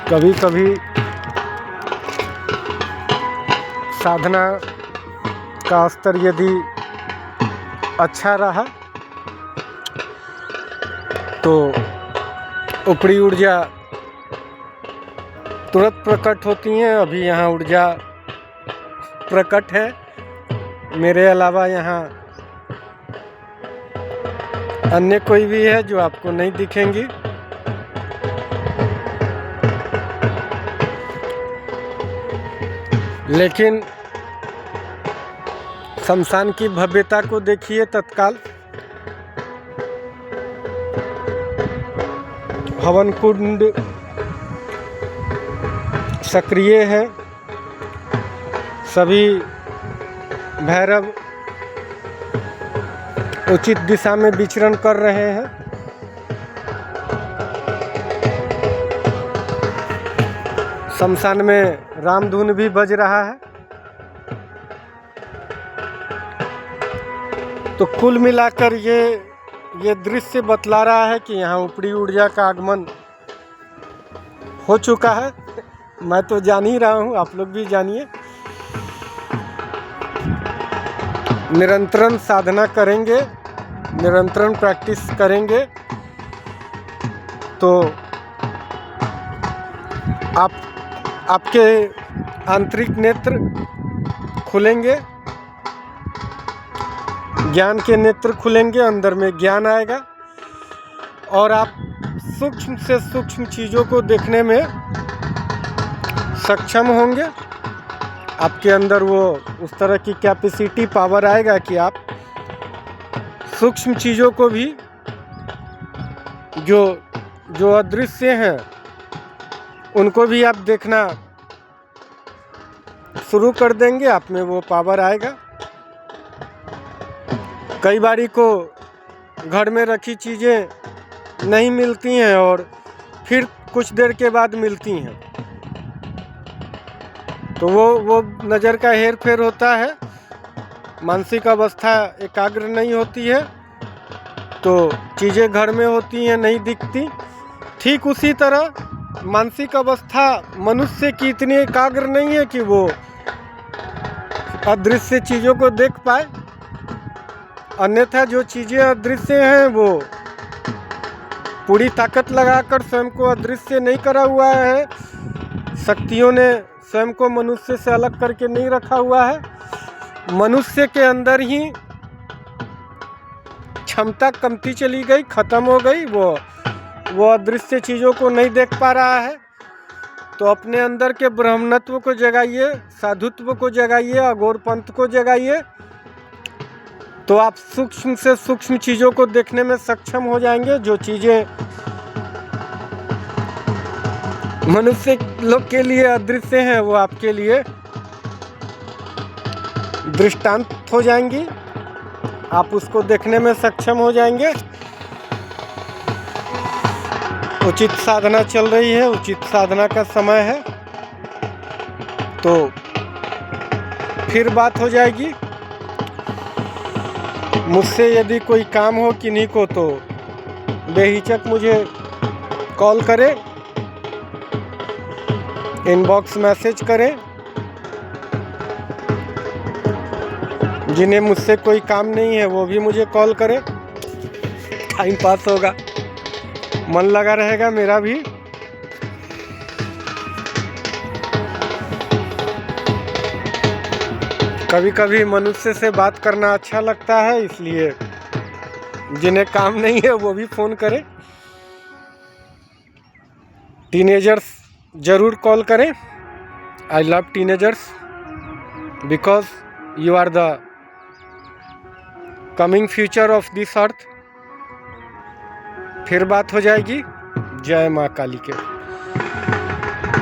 कभी कभी साधना का स्तर यदि अच्छा रहा तो ऊपरी ऊर्जा तुरंत प्रकट होती हैं। अभी यहाँ ऊर्जा प्रकट है, मेरे अलावा यहाँ अन्य कोई भी है जो आपको नहीं दिखेंगी। लेकिन शमशान की भव्यता को देखिए तत्काल। हवन कुंड सक्रिय है, सभी भैरव उचित दिशा में विचरण कर रहे हैं। शमशान में रामधुन भी बज रहा है। तो कुल मिलाकर ये दृश्य बतला रहा है कि यहाँ ऊपरी ऊर्जा का आगमन हो चुका है। मैं तो जान ही रहा हूँ, आप लोग भी जानिए। निरंतरण साधना करेंगे, निरंतरण प्रैक्टिस करेंगे तो आपके आंतरिक नेत्र खुलेंगे, ज्ञान के नेत्र खुलेंगे, अंदर में ज्ञान आएगा और आप सूक्ष्म से सूक्ष्म चीज़ों को देखने में सक्षम होंगे। आपके अंदर वो उस तरह की कैपेसिटी पावर आएगा कि आप सूक्ष्म चीज़ों को भी जो अदृश्य हैं उनको भी आप देखना शुरू कर देंगे। आप में वो पावर आएगा। कई बारी को घर में रखी चीज़ें नहीं मिलती हैं और फिर कुछ देर के बाद मिलती हैं, तो वो नज़र का हेर फेर होता है, मानसिक अवस्था एकाग्र नहीं होती है, तो चीज़ें घर में होती हैं नहीं दिखती। ठीक उसी तरह मानसिक अवस्था मनुष्य की इतनी एकाग्र नहीं है कि वो अदृश्य चीज़ों को देख पाए। अन्यथा जो चीज़ें अदृश्य हैं वो पूरी ताकत लगाकर स्वयं को अदृश्य नहीं करा हुआ है। शक्तियों ने स्वयं को मनुष्य से अलग करके नहीं रखा हुआ है। मनुष्य के अंदर ही क्षमता कमती चली गई, खत्म हो गई। वो अदृश्य चीज़ों को नहीं देख पा रहा है। तो अपने अंदर के ब्रह्मत्व को जगाइए, साधुत्व को जगाइए, अघोरपंथ को जगाइए, तो आप सूक्ष्म से सूक्ष्म चीज़ों को देखने में सक्षम हो जाएंगे। जो चीज़ें मनुष्य लोग के लिए अदृश्य हैं वो आपके लिए दृष्टांत हो जाएंगी, आप उसको देखने में सक्षम हो जाएंगे। उचित साधना चल रही है, उचित साधना का समय है, तो फिर बात हो जाएगी। मुझसे यदि कोई काम हो किन्हीं को तो बेहिचक मुझे कॉल करें, इनबॉक्स मैसेज करें। जिन्हें मुझसे कोई काम नहीं है वो भी मुझे कॉल करें, टाइम पास होगा, मन लगा रहेगा मेरा भी। कभी कभी मनुष्य से बात करना अच्छा लगता है, इसलिए जिन्हें काम नहीं है वो भी फ़ोन करें। टीनेजर्स ज़रूर कॉल करें। I love teenagers because you are the coming future of this earth. फिर बात हो जाएगी। जय माँ काली के।